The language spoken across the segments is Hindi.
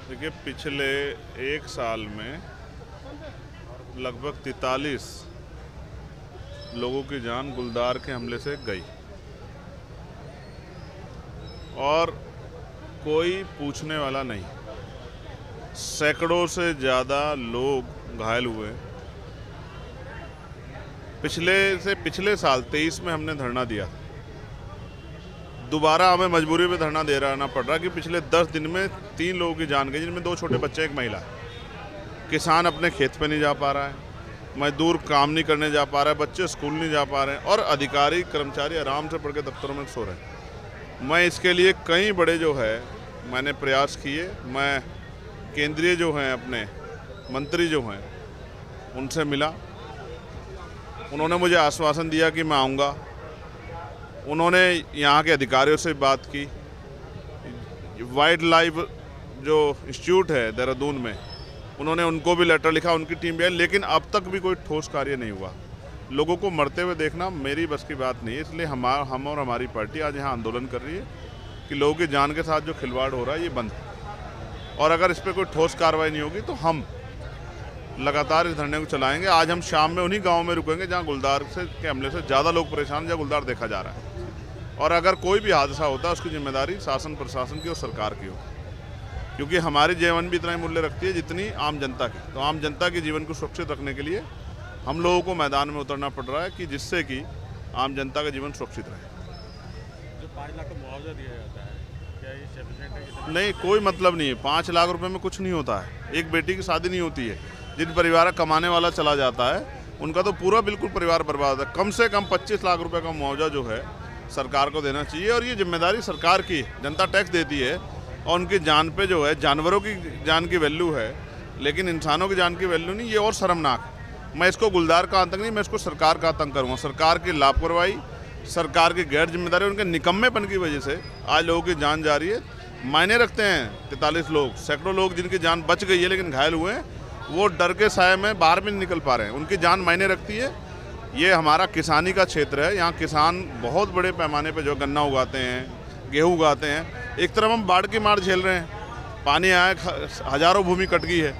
देखिए, पिछले एक साल में लगभग 43 लोगों की जान गुलदार के हमले से गई और कोई पूछने वाला नहीं। सैकड़ों से ज़्यादा लोग घायल हुए। पिछले साल 23 में हमने धरना दिया, दोबारा हमें मजबूरी में धरना दे रहना पड़ रहा कि पिछले 10 दिन में 3 लोगों की जान गई, जिनमें 2 छोटे बच्चे, एक महिला। किसान अपने खेत पे नहीं जा पा रहा है, मजदूर काम नहीं करने जा पा रहा है, बच्चे स्कूल नहीं जा पा रहे हैं और अधिकारी कर्मचारी आराम से पढ़ के दफ्तरों में सो रहे हैं। मैं इसके लिए कई बड़े जो है मैंने प्रयास किए। मैं केंद्रीय जो हैं अपने मंत्री जो हैं उनसे मिला, उन्होंने मुझे आश्वासन दिया कि मैं आऊँगा। उन्होंने यहाँ के अधिकारियों से बात की। वाइल्ड लाइफ जो इंस्टीट्यूट है देहरादून में, उन्होंने उनको भी लेटर लिखा, उनकी टीम भी आई, लेकिन अब तक भी कोई ठोस कार्य नहीं हुआ। लोगों को मरते हुए देखना मेरी बस की बात नहीं है, इसलिए हम और हमारी पार्टी आज यहाँ आंदोलन कर रही है कि लोगों की जान के साथ जो खिलवाड़ हो रहा है ये बंद है। और अगर इस पर कोई ठोस कार्रवाई नहीं होगी तो हम लगातार इस धरने को चलाएंगे। आज हम शाम में उन्हीं गाँव में रुकेंगे जहाँ गुलदार के हमले से ज़्यादा लोग परेशान, जहाँ गुलदार देखा जा रहा है। और अगर कोई भी हादसा होता है उसकी जिम्मेदारी शासन प्रशासन की और सरकार की हो, क्योंकि हमारी जीवन भी इतना ही मूल्य रखती है जितनी आम जनता की। तो आम जनता के जीवन को सुरक्षित रखने के लिए हम लोगों को मैदान में उतरना पड़ रहा है कि जिससे कि आम जनता का जीवन सुरक्षित रहे। जो 5 लाख का मुआवजा दिया जाता है, क्या ये सफिशिएंट है? नहीं, कोई मतलब नहीं है। 5 लाख रुपए में कुछ नहीं होता है। एक बेटी की शादी नहीं होती है। जिन परिवार कमाने वाला चला जाता है उनका तो पूरा बिल्कुल परिवार बर्बाद है। कम से कम 25 लाख रुपए का मुआवजा जो है सरकार को देना चाहिए। और ये जिम्मेदारी सरकार की, जनता टैक्स देती है और उनकी जान पे जो है, जानवरों की जान की वैल्यू है लेकिन इंसानों की जान की वैल्यू नहीं। ये और शर्मनाक है। मैं इसको गुलदार का आतंक नहीं, मैं इसको सरकार का आतंक करूँगा। सरकार की लापरवाही, सरकार की गैर जिम्मेदारी, उनके निकम्मेपन की वजह से आज लोगों की जान जा रही है। मायने रखते हैं 43 लोग, सैकड़ों लोग जिनकी जान बच गई है लेकिन घायल हुए हैं, वो डर के साए में बाहर भी नहीं निकल पा रहे हैं। उनकी जान मायने रखती है। ये हमारा किसानी का क्षेत्र है। यहाँ किसान बहुत बड़े पैमाने पे जो गन्ना उगाते हैं, गेहूँ उगाते हैं। एक तरफ हम बाढ़ की मार झेल रहे हैं, पानी आया, हज़ारों भूमि कट गई है।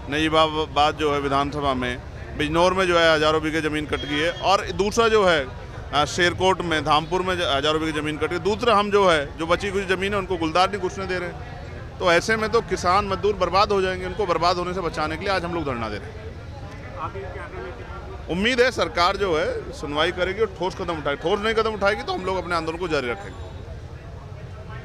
नजीबाबाद जो है विधानसभा में, बिजनौर में जो है हज़ारों बीघे ज़मीन कट गई है। और दूसरा जो है शेरकोट में, धामपुर में हज़ारों बीघे ज़मीन कट गई। दूसरा हम जो है जो बची कुछ ज़मीन है उनको गुलदार नहीं घुसने दे रहे हैं। तो ऐसे में तो किसान मजदूर बर्बाद हो जाएंगे। उनको बर्बाद होने से बचाने के लिए आज हम लोग धरना दे रहे हैं। उम्मीद है सरकार जो है सुनवाई करेगी और ठोस कदम उठाएगी। ठोस नहीं कदम उठाएगी तो हम लोग अपने आंदोलन को जारी रखेंगे।